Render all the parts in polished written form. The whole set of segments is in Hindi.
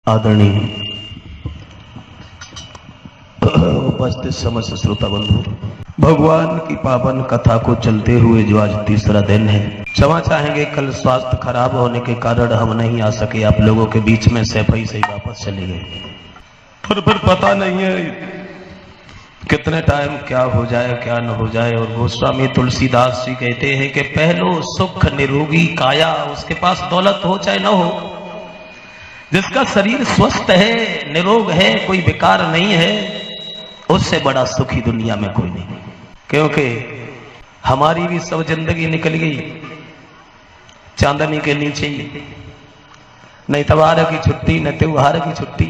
आदरणीय उपस्थित समस्त श्रोता बंधु, भगवान की पावन कथा को चलते हुए जो आज तीसरा दिन है, क्षमा चाहेंगे कल स्वास्थ्य खराब होने के कारण हम नहीं आ सके, आप लोगों के बीच में सैफई से ही वापस चले गए। फिर पता नहीं है कितने टाइम क्या हो जाए क्या न हो जाए। और गोस्वामी तुलसीदास जी कहते हैं कि पहलो सुख निरोगी काया, उसके पास दौलत हो चाहे न हो, जिसका शरीर स्वस्थ है, निरोग है, कोई विकार नहीं है, उससे बड़ा सुखी दुनिया में कोई नहीं। क्योंकि हमारी भी सब जिंदगी निकल गई चांदनी के नीचे ही, न इतवार की छुट्टी न त्योहार की छुट्टी।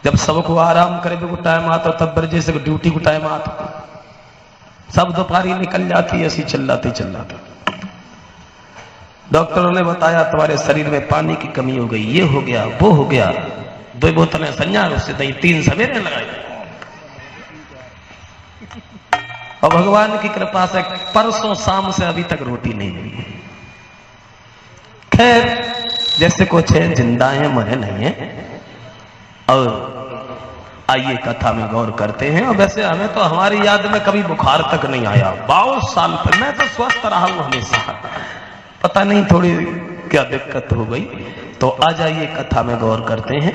जब सबको आराम करे को टाइम आता तब बरजे से ड्यूटी को टाइम आता, सब दोपहरी निकल जाती, ऐसी चिल्लाते। डॉक्टरों ने बताया तुम्हारे शरीर में पानी की कमी हो गई, ये हो गया वो हो गया, 2 बोतलें संज्ञा उससे दही 3 सवेरे लगाई। और भगवान की कृपा से परसों शाम से अभी तक रोटी नहीं मिली। खैर जैसे कुछ है, जिंदा है मरे नहीं है। और आइए कथा में गौर करते हैं। और वैसे हमें तो हमारी याद में कभी बुखार तक नहीं आया, 22 साल तक मैं तो स्वस्थ रहा हूं हमेशा, पता नहीं थोड़ी क्या दिक्कत हो गई। तो आ जाइए कथा में गौर करते हैं।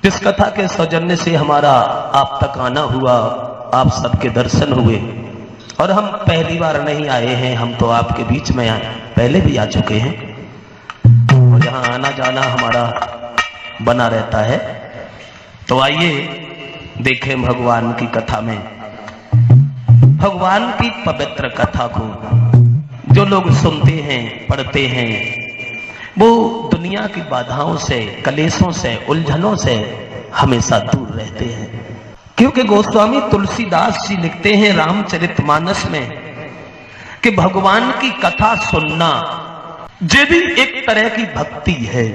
जिस कथा के सौजन्य से हमारा आप तक आना हुआ, आप सबके दर्शन हुए, और हम पहली बार नहीं आए हैं, हम तो आपके बीच में पहले भी आ चुके हैं, और यहाँ आना जाना हमारा बना रहता है। तो आइए देखें भगवान की कथा में, भगवान की पवित्र कथा को जो लोग सुनते हैं पढ़ते हैं, वो दुनिया की बाधाओं से, कलेशों से, उलझनों से हमेशा दूर रहते हैं। क्योंकि गोस्वामी तुलसीदास जी लिखते हैं रामचरितमानस में कि भगवान की कथा सुनना ये भी एक तरह की भक्ति है।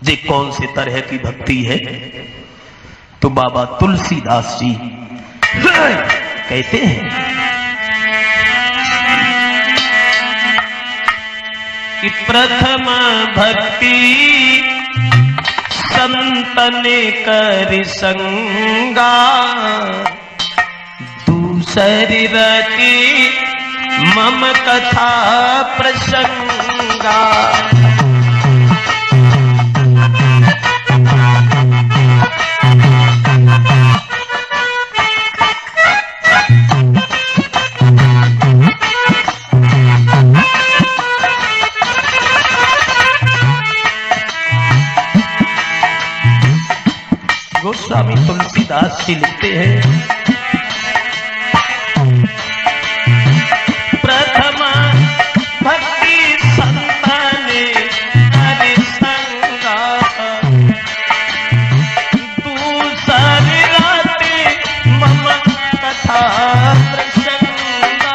ये कौन सी तरह की भक्ति है? तो बाबा तुलसीदास जी कहते हैं कि प्रथम भक्ति संतन कर संगा, दूसरी रति मम कथा प्रसंगा। गोस्वामी तुलसीदास जी लिखते हैं प्रथम भक्ति संतन कर संगा, दूसरी राति मम कथा प्रसंगा।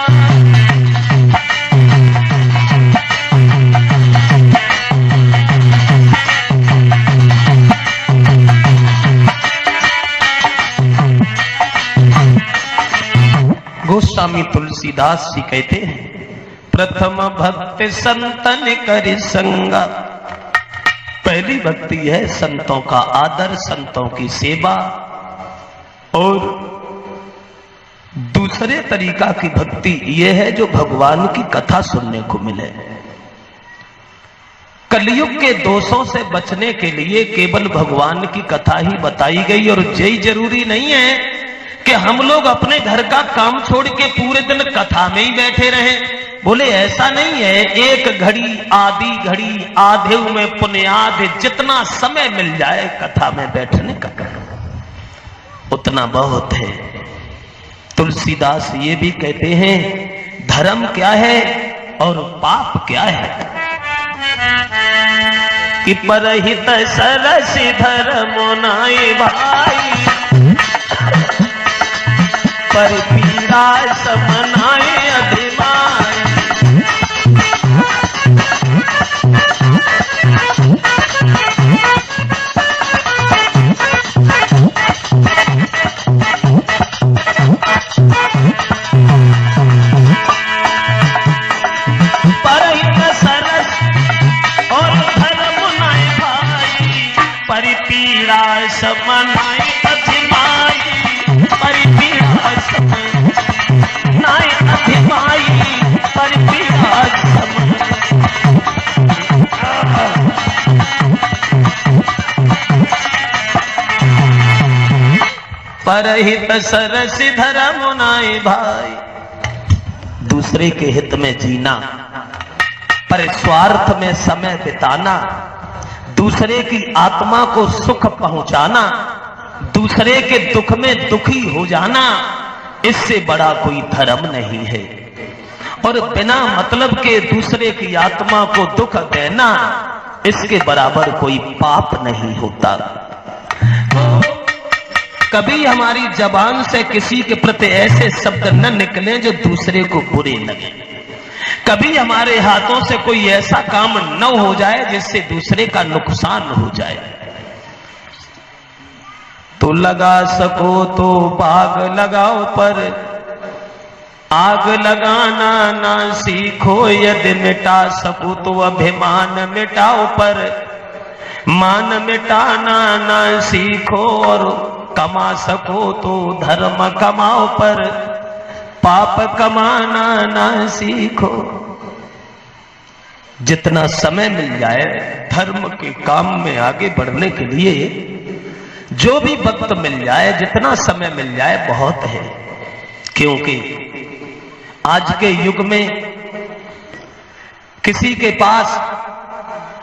गोस्वामी तुलसीदास जी कहते हैं प्रथम भक्ति संतन कर संगा, पहली भक्ति है संतों का आदर, संतों की सेवा। और दूसरे तरीका की भक्ति यह है जो भगवान की कथा सुनने को मिले। कलयुग के दोषों से बचने के लिए केवल भगवान की कथा ही बताई गई। और यही जरूरी नहीं है कि हम लोग अपने घर का काम छोड़ के पूरे दिन कथा में ही बैठे रहें। बोले ऐसा नहीं है, एक घड़ी आधी घड़ी आधे में पुण्याध, जितना समय मिल जाए कथा में बैठने का उतना बहुत है। तुलसीदास ये भी कहते हैं धर्म क्या है और पाप क्या है, कि परहित सरस धर्म नाई भाई, पर पीड़ा समनाए अभिमान। परहित सरस और धर्म नाय भाई, परि पीड़ा समनाई अधिमाई, परि पीड़ा समनाई अधिमाई, परि पीड़ा परहित सरस धर्म नाई भाई। दूसरे के हित में जीना, पर स्वार्थ में समय बिताना, दूसरे की आत्मा को सुख पहुंचाना, दूसरे के दुख में दुखी हो जाना, इससे बड़ा कोई धर्म नहीं है। और बिना मतलब के दूसरे की आत्मा को दुख देना, इसके बराबर कोई पाप नहीं होता। कभी हमारी जबान से किसी के प्रति ऐसे शब्द न निकले जो दूसरे को बुरे लगे। कभी हमारे हाथों से कोई ऐसा काम न हो जाए जिससे दूसरे का नुकसान हो जाए। तो लगा सको तो बाग लगाओ, पर आग लगाना ना सीखो। यदि मिटा सको तो अभिमान मिटाओ, पर मान मिटाना ना सीखो। और कमा सको तो धर्म कमाओ, पर पाप कमाना ना सीखो। जितना समय मिल जाए धर्म के काम में आगे बढ़ने के लिए, जो भी वक्त मिल जाए, जितना समय मिल जाए बहुत है। क्योंकि आज के युग में किसी के पास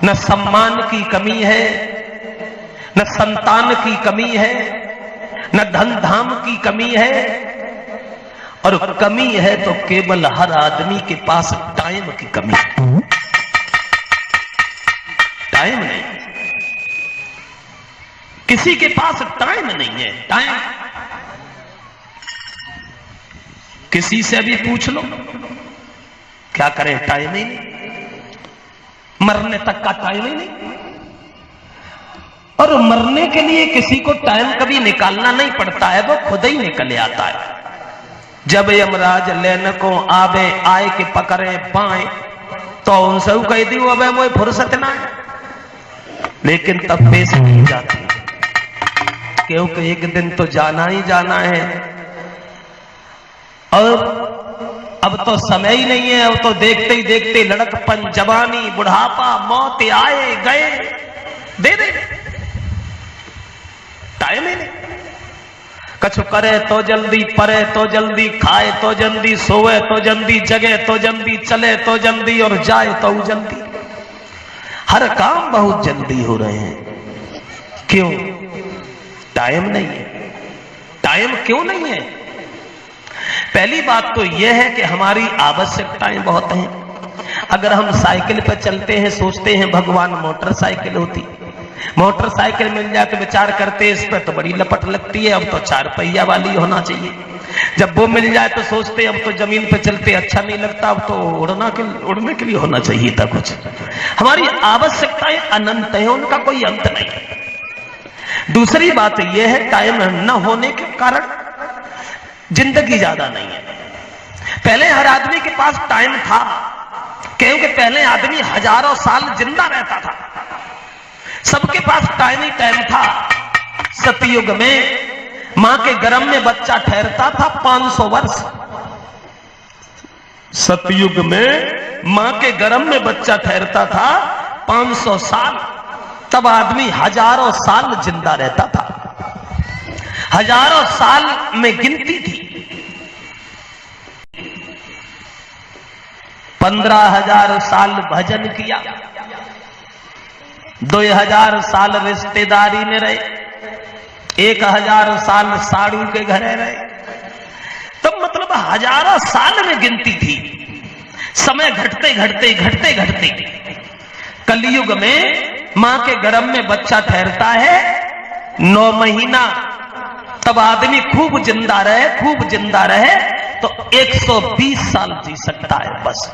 न सम्मान की कमी है, न संतान की कमी है, न धन धाम की कमी है, और कमी है तो केवल हर आदमी के पास टाइम की कमी है। टाइम नहीं, किसी के पास टाइम नहीं है। टाइम किसी से भी पूछ लो, क्या करें, टाइम ही नहीं। मरने तक का टाइम ही नहीं। और मरने के लिए किसी को टाइम कभी निकालना नहीं पड़ता है, वो खुद ही निकल आता है। जब यमराज लेन को आवे, आए के पकड़े पाए, तो उनसे कह दी अब मुझे फुर्सत ना है। लेकिन तब पेश नहीं जाती, क्योंकि एक दिन तो जाना ही जाना है। और अब तो समय ही नहीं है। अब तो देखते ही देखते लड़कपन, जवानी, बुढ़ापा, मौत आए गए, दे दे टाइम ही नहीं। कछु करे तो जल्दी, परे तो जल्दी, खाए तो जल्दी, सोए तो जल्दी, जगे तो जल्दी, चले तो जल्दी, और जाए तो जल्दी। हर काम बहुत जल्दी हो रहे हैं। क्यों? टाइम नहीं है। टाइम क्यों नहीं है? पहली बात तो यह है कि हमारी आवश्यकताएं बहुत हैं। अगर हम साइकिल पर चलते हैं, सोचते हैं भगवान मोटरसाइकिल होती, मोटरसाइकिल मिल जाए तो विचार करते इस पर तो बड़ी लपट लगती है, अब तो 4 पहिया वाली होना चाहिए। जब वो मिल जाए तो सोचते अब तो जमीन पे चलते अच्छा नहीं लगता, अब तो उड़ने के लिए होना चाहिए था कुछ। हमारी आवश्यकताएं अनंत हैं, उनका कोई अंत नहीं। दूसरी बात यह है, टाइम न होने के कारण जिंदगी ज्यादा नहीं है। पहले हर आदमी के पास टाइम था, क्योंकि पहले आदमी हजारों साल जिंदा रहता था, सबके पास टाइम ही टाइम था। सतयुग में मां के गर्भ में बच्चा ठहरता था 500 वर्ष। सतयुग में मां के गर्भ में बच्चा ठहरता था 500 साल। तब आदमी हजारों साल जिंदा रहता था, हजारों साल में गिनती थी। 15,000 साल भजन किया, 2,000 साल रिश्तेदारी में रहे, 1,000 साल साड़ू के घरे रहे। तब मतलब हजारों साल में गिनती थी। समय घटते घटते घटते घटते कलयुग में मां के गर्भ में बच्चा ठहरता है 9 महीना। तब आदमी खूब जिंदा रहे, खूब जिंदा रहे तो 120 साल जी सकता है बस।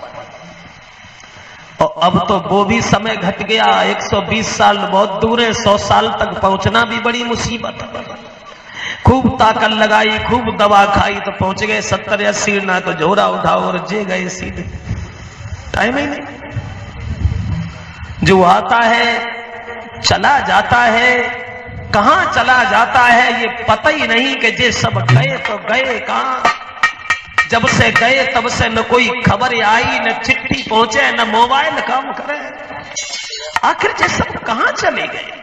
और अब तो वो भी समय घट गया, 120 साल बहुत दूर है, 100 साल तक पहुंचना भी बड़ी मुसीबत है। खूब ताकत लगाई, खूब दवा खाई तो पहुंच गए 70-80, ना तो झोरा उठाओ और जे गए सीधे। टाइम ही नहीं। जो आता है चला जाता है, कहां चला जाता है ये पता ही नहीं कि जे सब गए तो गए कहां। जब से गए तब से न कोई खबर आई, न चिट्ठी पहुंचे, न मोबाइल काम करे। आखिर जे सब कहां चले गए।